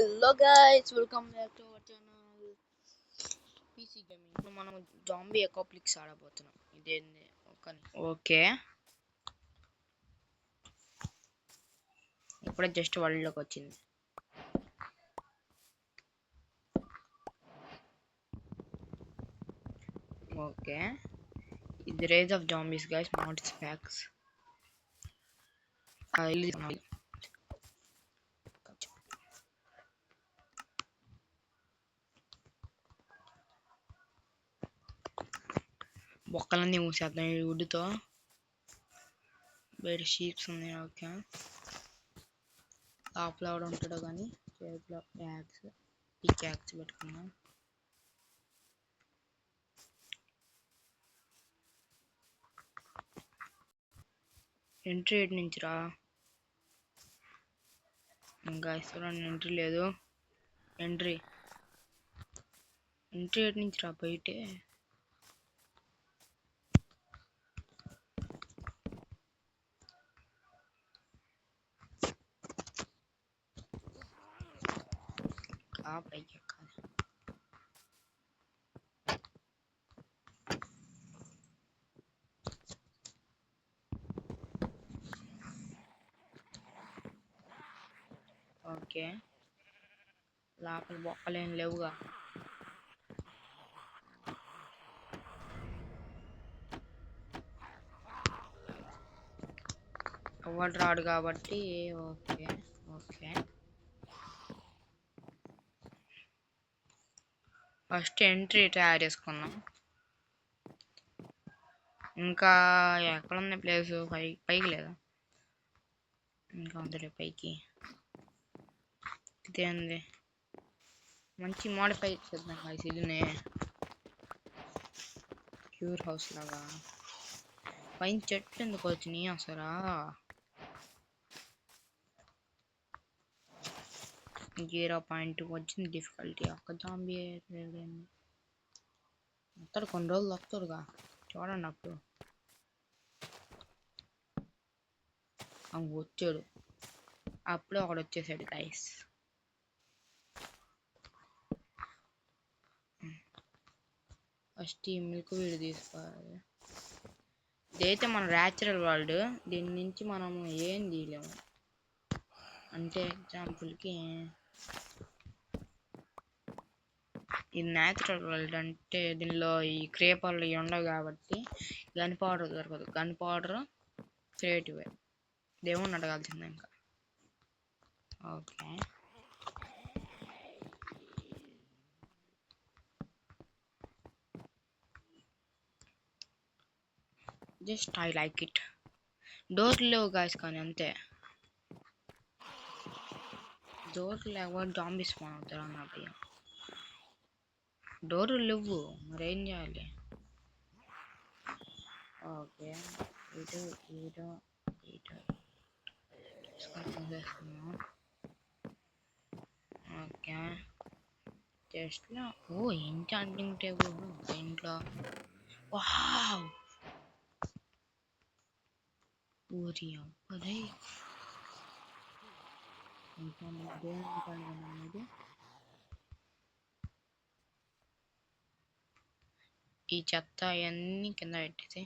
Hello guys, welcome back to our channel PC Gaming. ఇప్పుడు మనం zombie Apocalypse ఆడబోతున్నాం. ఇదేంది okay ఇప్పుడే జస్ట్ వరల్డ్ లోకి వచ్చింది. ఓకే ఇది rage of zombies guys, mods packs. బొక్కలన్నీ మూసేద్దాం ఈ వుడ్తో. బయట షీప్స్ ఉన్నాయి. ఓకే లోపల ఎవడ ఉంటాడో కానీ చేతిలో యాక్స్ పిక్ యాక్స్ పెట్టుకున్నాం. ఎంట్రీ ఎటు నుంచి రా? ఇంకా చూడండి ఎంట్రీ లేదు. ఎంట్రీ ఎటు నుంచి రా? బయటే పైకి ఎక్కాలి. ఓకే లోపల బొక్కలేం లేవుగా. ఎవడు రాడు కాబట్టి ఓకే ఓకే ఫస్ట్ ఎంట్రీ తయారు చేసుకున్నాం. ఇంకా ఎక్కడుంది ప్లేస్? పైకి లేదా? ఇంకా ఉందిలే పైకి. ఇదేంది మంచి మోడిఫై చేద్దాం గైస్. ఇదినే క్యూర్ హౌస్ లాగా. పైన చెట్లు ఎందుకు వచ్చినాయి అసలు? 0.2 వచ్చింది డిఫికల్టీ. ఒక్క జాంబీ అతడు కొన్ని రోజులు వస్తాడుగా చూడండి. అప్పుడు వచ్చాడు, అప్పుడే ఒకడు వచ్చేసాడు గైస్. ఫస్ట్ ఈ మిల్క్ వీడి తీసుకోవాలి. ఇదైతే మన న్యాచురల్ వరల్డ్. దీని నుంచి మనం ఏం తీయలేము. అంటే ఎగ్జాంపుల్కి ఇది న్యాచురల్ వరల్డ్ అంటే దీనిలో ఈ క్రేపర్లు ఇవి ఉండవు కాబట్టి గన్ పౌడర్ దొరకదు. గన్ పౌడర్ క్రియేటివ్ దేవుణ్ణి అడగాల్సిందే ఇంకా. Okay just I like it. డోర్లు లేవు గాయస్, కానీ అంతే. డోర్లు లేకపోతే జాంబీస్ స్పాన్ అవుతారు అన్న భయం. డోర్లు లేవు మరేం చేయాలి? ఓకే ఇటు ఇటు ఇటు ఓకే చెస్ట్లో ఎంచాంటింగ్ టేబుల్ ఇంట్లో. వావ్ ఊరి అబ్బదే అనేది. ఈ చెత్త అవన్నీ కింద పెట్టేసి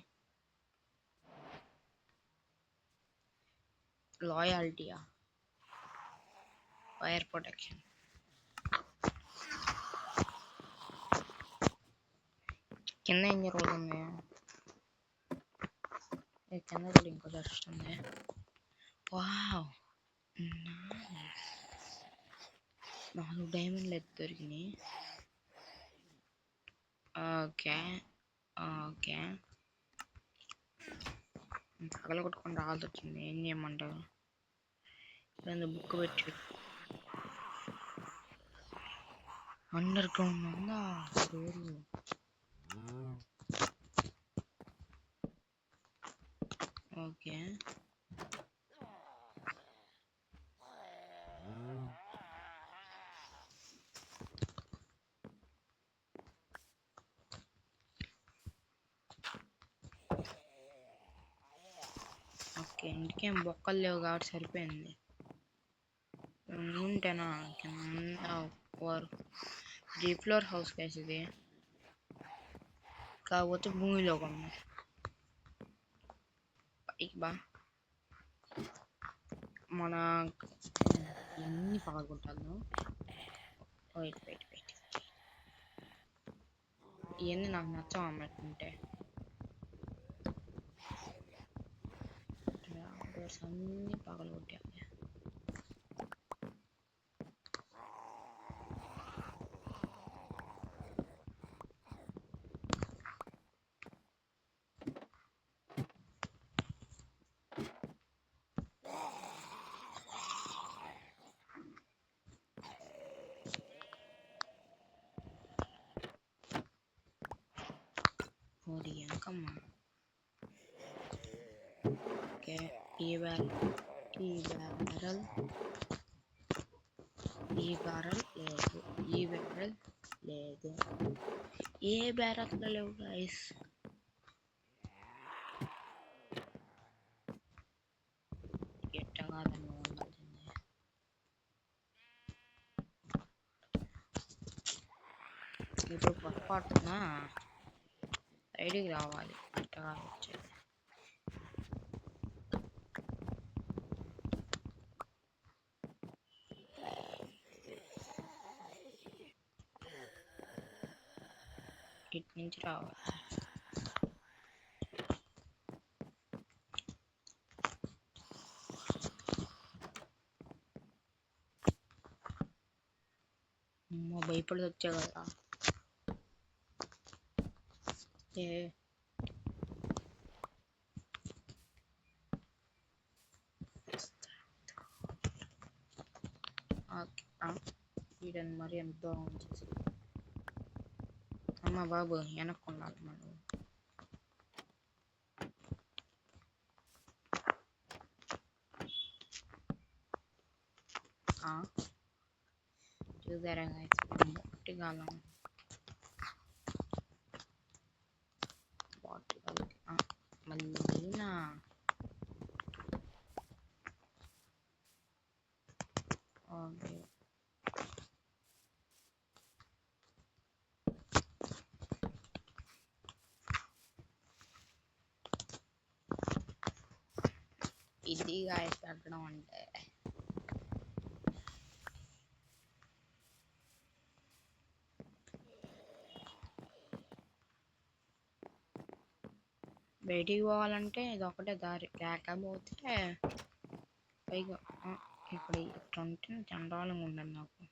లాయాలిటీయా, ఫైర్ ప్రొటెక్షన్. కింద ఏం జరుగుతుంది? కింద కూడా ఇంకో జరుగుతుంది. వావ్ 4 డైమండ్లు అయితే దొరికినాయి. ఓకే ఓకే పగల కొట్టుకొని రావాల్సి వచ్చింది. ఏం చేయమంటారు? బుక్ పెట్టి అండర్ గ్రౌండ్ ఉందా డోరు? ఓకే ఓకే ఇంటికేం బొక్కలు లేవు కాబట్టి సరిపోయింది. ఉంటేనా కింద ఓర్ 3 ఫ్లోర్ హౌస్ గైస్ ఇది. కాకపోతే భూమిలో ఉంది. పైకి బా మన ఎన్ని పగలగొట్టాను. వెయిట్ వెయిట్ వెయిట్ ఇవన్నీ నాకు నచ్చవు అన్నట్టుంటే. డోర్స్ అన్నీ పగలగొట్టాలి. ఓడి అంకమ్మ. ఓకే ఈ బ్యారల్ ఈ బ్యారల్ ఈ బ్యారల్ లేదు, ఈ బ్యారల్ లేదు, ఏ బ్యారల్ లేవు గైస్. ఎట్టగాదని ఉండాల్సిందే. ఇప్పుడు పొరపాటున సైడ్కి రావాలి. అట్టగా వచ్చేది. ఇటు నుంచి రావాలి. భయపడి వచ్చా కదా. ఏ వీడని మరి ఎంత దూరం వచ్చేసి. అమ్మ బాబు వెనక్కుండాలి మనం. చూసారా మొట్టిగాలం మళ్ళీనా. ఓకే ఇది గాయస్ పెట్టడం అంటే. బయటికి పోవాలంటే ఇది ఒకటే దారి, లేకపోతే పైగా ఇప్పుడు ఇట్లుంటే చండాలంగా ఉండండి నాకు.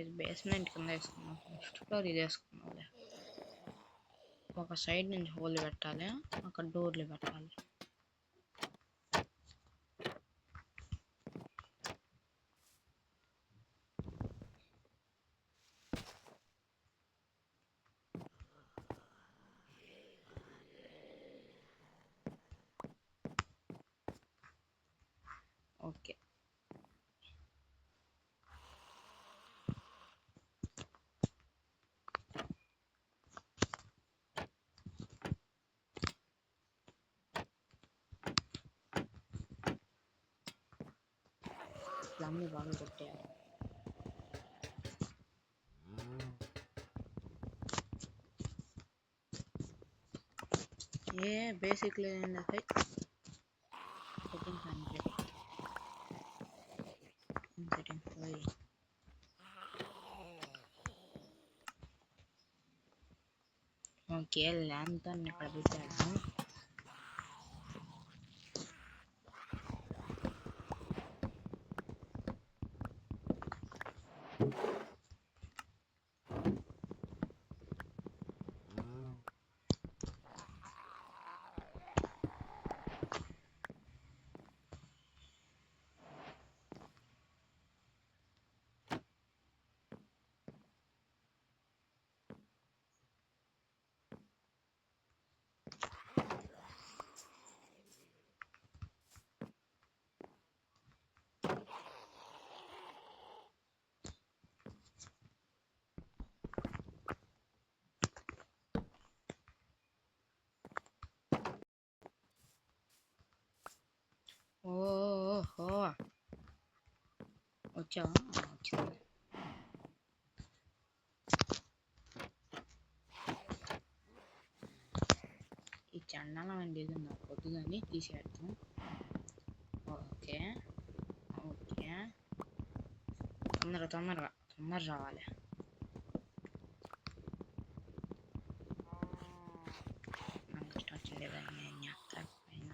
ఇది బేస్మెంట్ కింద వేసుకున్నాం, ఫస్ట్ ఫ్లోర్ ఇది వేసుకున్నాం. ఒక సైడ్ నుంచి హోల్ పెట్టాలి, అక్కడ డోర్లు పెట్టాలి. ఓకే అన్నీ బాగా కొట్టారు. ఏ బేసిక్ లేదండి అసలు. సెట్టింగ్స్ అంటే సెట్టింగ్స్ పోయి ఓకే ల్యాంప్ ఇక్కడ పెట్టాను. వచ్చావా వచ్చింది. ఈ చండాలం అండి ఇది నాకు వద్దు కానీ తీసేద్దాం. ఓకే ఓకే తొందరగా రావాలి. నాకు ఇష్టం వచ్చింది నేను చేస్తా పైన.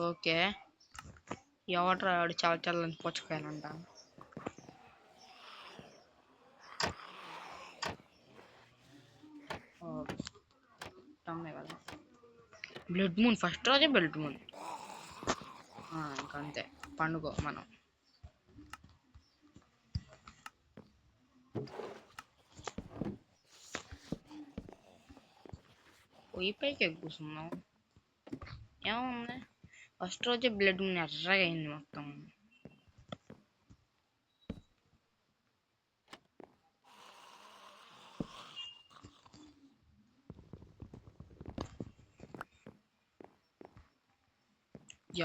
ఓకే ఎవరు రాడు చాలా చల్లని పుచ్చకాయలంట. కదా బ్లడ్ మూన్ ఫస్ట్ రోజే బ్లడ్ మూన్. ఇంకంతే పండుగ మనం. పొయ్యి పైకి కూర్చున్నాం ఏముంది. ఫస్ట్ రోజే బ్లడ్ మూన్ ఎర్రగా అయింది మొత్తం.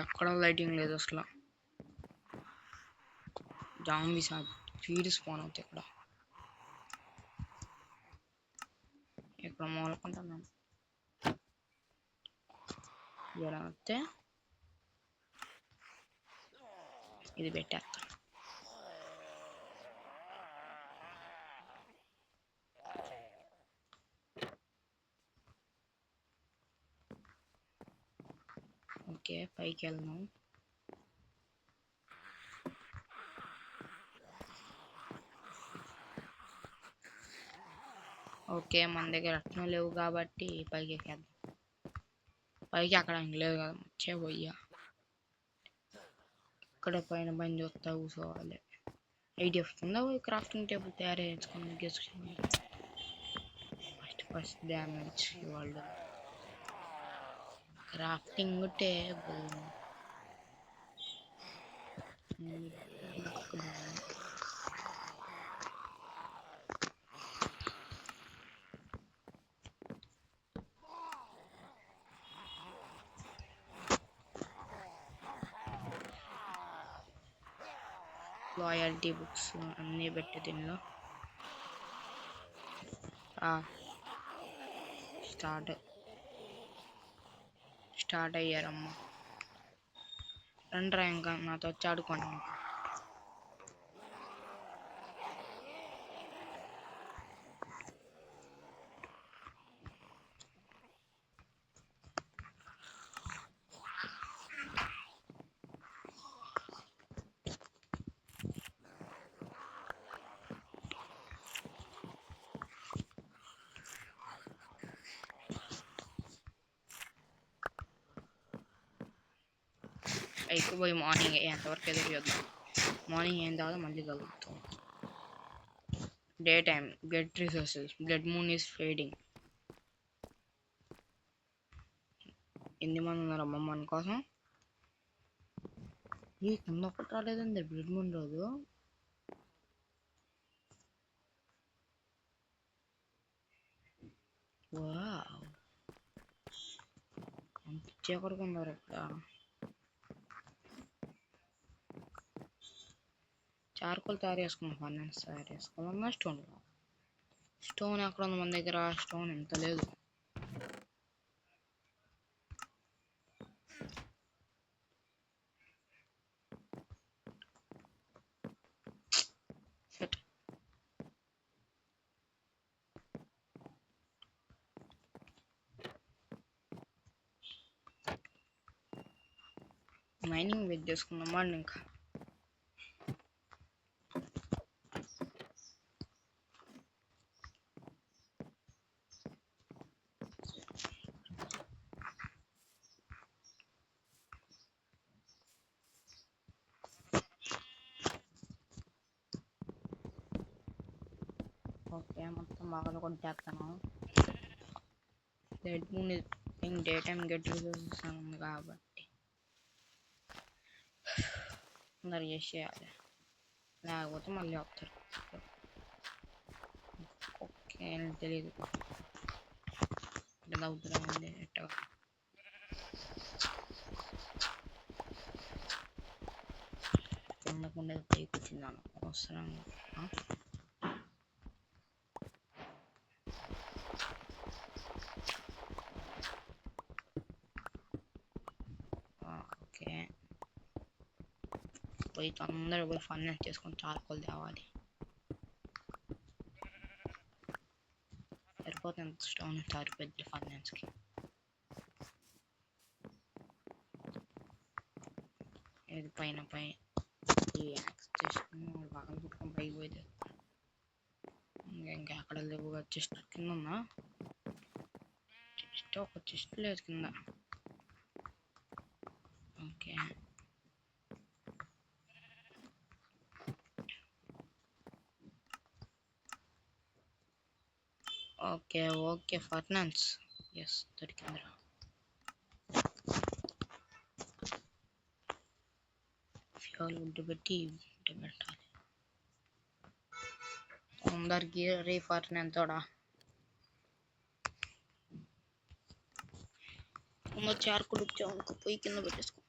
ఎక్కడ లైటింగ్ లేదు అసలు. జాంబీస్ స్పీడ్ స్పాన్ అవుతాయి ఇక్కడ మూలకుంటున్నాను. ఇలా వస్తే ఇది పెట్టేస్తా. ఓకే పైకి వెళ్దాం. ఓకే మన దగ్గర రత్నం లేవు కాబట్టి పైకి ఎక్కేద్దాం. పైకి అక్కడ లేదు కదా వచ్చే పోయ్యా. ఇక్కడ పైన బండి వస్తా కూర్చోవాలి. ఐడియా వస్తుందా క్రాఫ్టింగ్ టేబుల్ తయారు చేసుకుని గెలుచుకోండి. ఫస్ట్ డ్యామేజ్ వాళ్ళు క్రాఫ్టింగ్ టేబుల్ లాయల్టీ బుక్స్ అన్నీ పెట్టి దీనిలో స్టార్ట్ అయ్యారమ్మా. రండ్రా ఇంకా నాతో వచ్చి ఆడుకోండి. అయిపోయి మార్నింగ్ ఎంతవరకు ఎదురు చూద్దాం. మార్నింగ్ అయిన తర్వాత మళ్ళీ కలుగుతాం. Day time get resources blood moon is fading. 8 మంది ఉన్నారమ్మా మన కోసం. ఈ కింద ఒకటి రాలేదండి బ్లడ్ మూన్ రోజు. చీకటిగా ఉన్నారు ఇక్కడ. చార్కోల్ తయారు చేసుకున్నాం. ఫర్నెస్ తయారు చేసుకోవాలన్నా స్టోన్ ఎక్కడ ఉంది మన దగ్గర? స్టోన్ ఎంత లేదు. మైనింగ్ వెయిట్ చేసుకున్నాం వాళ్ళు ఇంకా. ఓకే, మొత్తం బాగా కొట్టేస్తాను. Red moon day time get resources ఉంది కాబట్టి అందరు చేసేయాలి, లేకపోతే మళ్ళీ వస్తారు. ఓకే, తెలియదు అవుతుందా ఉంది ఎట్టగా. కిందకుండా పైకి వచ్చిందాను అవసరం. ఓకే, పోయి తొందరగా పోయి ఫైనాన్స్ చేసుకొని చార్కోల్ తేవాలి. సరిపోతుంది స్టోన్ సరిపోద్ది ఫైనాన్స్కి. ఇది పైన ఈ యాక్స్ చేసుకుని బాగా పుట్టుకొని పైకి పోయింది. ఇంకా అక్కడ లేవు. చెస్ట్ కింద ఉందా? చెస్ట్ ఒక చెస్ట్ లేదు కింద. ఓకే, ఓకే ఓకే ఫైనాన్స్ ఎస్ దొరికిందిరా. ఫ్యూల్ వుడ్ పెట్టి పెట్టాలి అందరికి. రీఫైనాన్స్ కూడా చార్కులు వచ్చామనుకో పోయి కింద పెట్టేసుకుంటా.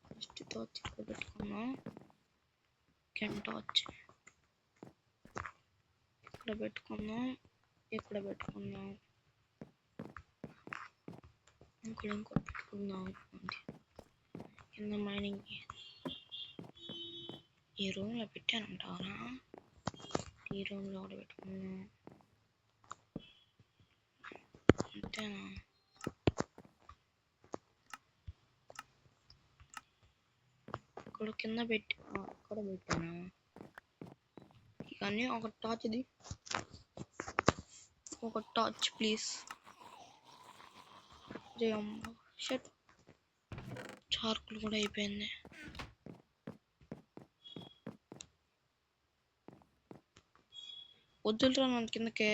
ఫస్ట్ టార్చ్ ఇక్కడ పెట్టుకున్నాం. టార్చ్ ఇక్కడ పెట్టుకుందాం. ఇక్కడ పెట్టుకుందాం. ఇక్కడ ఇంకోటి పెట్టుకుందాం. కింద మైనింగ్ ఈ రూమ్లో పెట్టానంటారా? ఈ రూమ్లో కూడా పెట్టుకుందాం. అంతేనా? ఇక్కడ కింద పెట్టి అక్కడ పెట్టాను. కానీ ఒక టార్చ్ది, ఒక టార్చ్ ప్లీజ్. షట్, చార్కులు కూడా అయిపోయింది. వద్దులరా నన్ను కిందకే.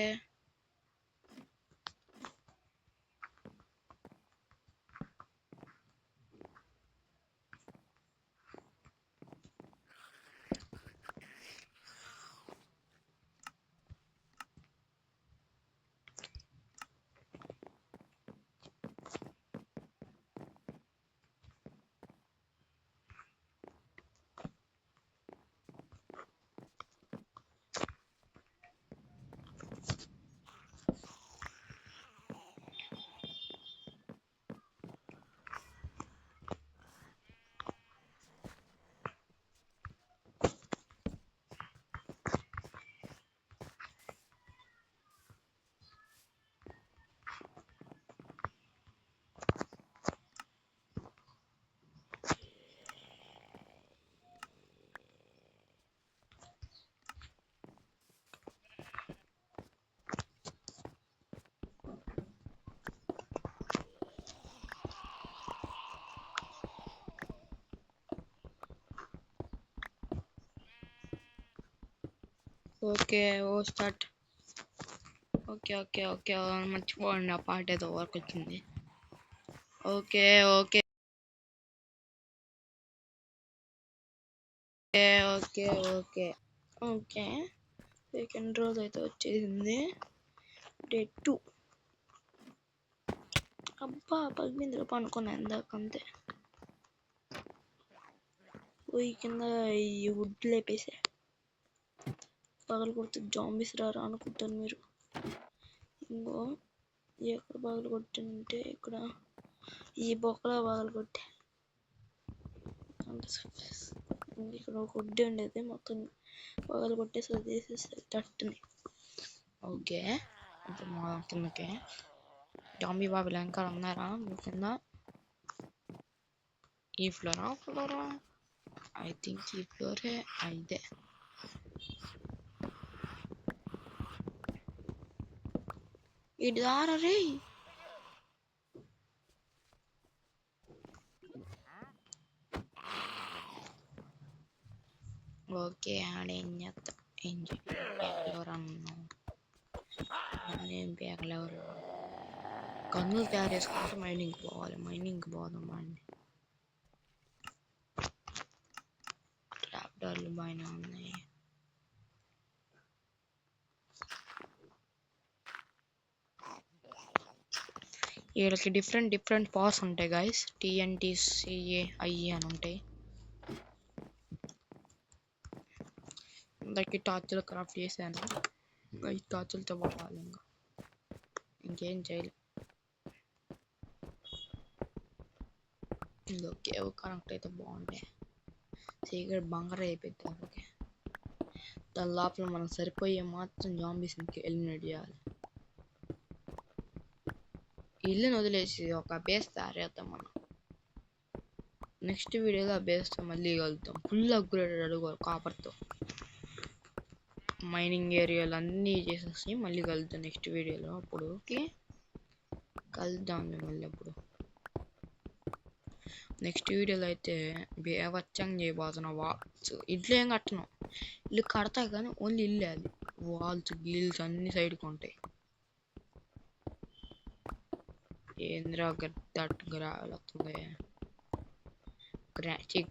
Okay, start. Okay okay okay మర్చిపోండి, ఆ పాట ఏదో వర్క్ వచ్చింది. Okay okay okay okay okay second రోజు అయితే వచ్చేసింది. డే 2. అబ్బా 18 పనుకున్నా ఇందాకంతే. పోయి కింద ఈ వుడ్ లేపేసా. పగలు కొడితే జాంబీస్ రారా అనుకుంటారు మీరు. ఇంకో ఎక్కడ పగలు కొట్టానంటే ఇక్కడ ఈ బొక్కలో పగలు కొట్టా. ఇక్కడ ఒక వుడ్ ఉండేది మొత్తం పగలు కొట్టేసి తీసేసి తట్టుని. ఓకే, ఇప్పుడు మా కిందకి జాంబీ బాబులు వెనకాల ఉన్నారా మీ కింద? ఈ ఫ్లోరా? ఐ థింక్ ఈ ఫ్లోరే అయితే. ఇది దారా రే. ఓకే, ఆడేం చేస్తా, ఏం ఎవరన్నా ఏం పేకలేవరు. కన్నులు తయారు చేసుకుంటే మైనింగ్ పోదాం అండి. ట్రాక్టర్లు బాగానే ఉన్నాయి. వీళ్ళకి డిఫరెంట్ పాస్ ఉంటాయి గైస్. TNT CA IE అని ఉంటాయి. అందరికి టార్చులు క్రాఫ్ట్ చేశాను. ఈ టార్చులతో పోవాలి, ఇంకేం చేయలేదు. ఓకే, కనెక్ట్ అయితే బాగుంటాయి. సీక్రెట్ బంగారు అయిపోయింది. ఓకే, దాని లోపల మనం సరిపోయే మాత్రం జాంబీస్కి ఎలిమినేట్ చేయాలి. ఇల్లుని వదిలేసి ఒక బేస్ తయారు చేద్దాం మనం. నెక్స్ట్ వీడియోలో ఆ బేస్తో మళ్ళీ కలుద్దాం. ఫుల్ అప్గ్రేడెడ్ అడుగు కాపర్తో మైనింగ్ ఏరియాలు అన్నీ చేసేసి మళ్ళీ కలుద్దాం నెక్స్ట్ వీడియోలో. అప్పుడు కలుద్దాం మళ్ళీ. అప్పుడు నెక్స్ట్ వీడియోలో అయితే బేవచ్చంగా చేయబోతున్నా. వాల్స్ ఇల్లు ఏం కట్టను, ఇల్లు కడతా కానీ ఓన్లీ ఇల్లు. అది వాల్స్ గీల్స్ అన్ని సైడ్కి ఉంటాయి. ఏంద్రా గట్ గ్రావెల్ వస్తుంది,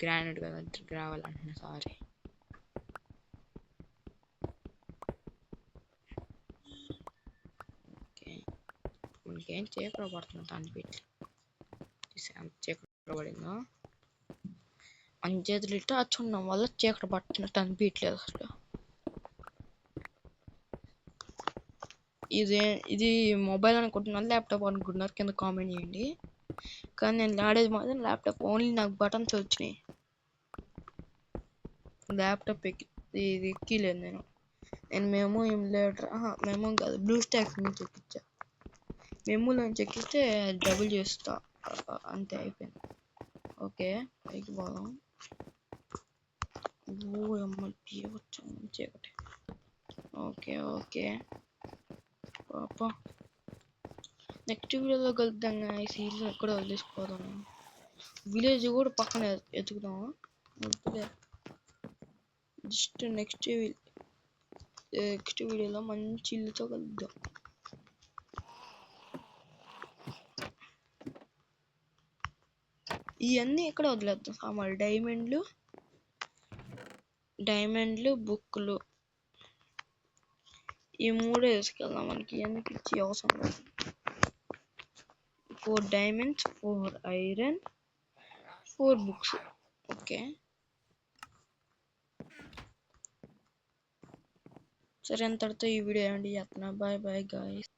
గ్రానైట్ కదా, గ్రావెల్ అంటున్నా, సారీ. ఓకే, మనకేం చీకటి పడుతుంది అనిపించి చీకటి పడిందా? మన చేతులు ఇట్లా వచ్చున్నాం వల్ల చీకటి పట్టినట్టు అనిపించలేదు అసలు. ఇది మొబైల్ అనుకుంటున్నారు, ల్యాప్టాప్ అనుకుంటున్నారు, కింద కామెంట్ చేయండి. కానీ నేను ఆడేది మాత్రం ల్యాప్టాప్. ఓన్లీ నాకు బటన్స్ వచ్చినాయి. ల్యాప్టాప్ ఇది ఎక్కిలేదు నేను మేము ఎమ్యులేటర్ మేము కాదు, బ్లూ స్టాక్ నుంచి ఎక్కించా. మెమోలో నుంచి ఎక్కిస్తే డబుల్ చేస్తా, అంతే అయిపోయింది. ఓకే, పైకి పోదాం. చీకటి. ఓకే పాప, నెక్స్ట్ వీడియోలో కలుద్దాం. సీరియల్ ఎక్కడ వదిలేసిపోదాం. విలేజ్ కూడా పక్కన ఎతుకుదాం. జస్ట్ నెక్స్ట్ వీడియోలో మంచి ఇల్లుతో కలుద్దాం. ఇవన్నీ ఎక్కడ వదిలేద్దాం సామాన్లు. డైమండ్లు బుక్లు ఈ మూడే వేసుకెళ్దాం. మనకి ఇవన్నీ పిచ్చి అవసరం లేదు. 4 diamonds, 4 iron, 4 books. ఓకే, సరే, అంతటితో ఈ వీడియో ఎండ్ చేస్తున్నా. Bye guys.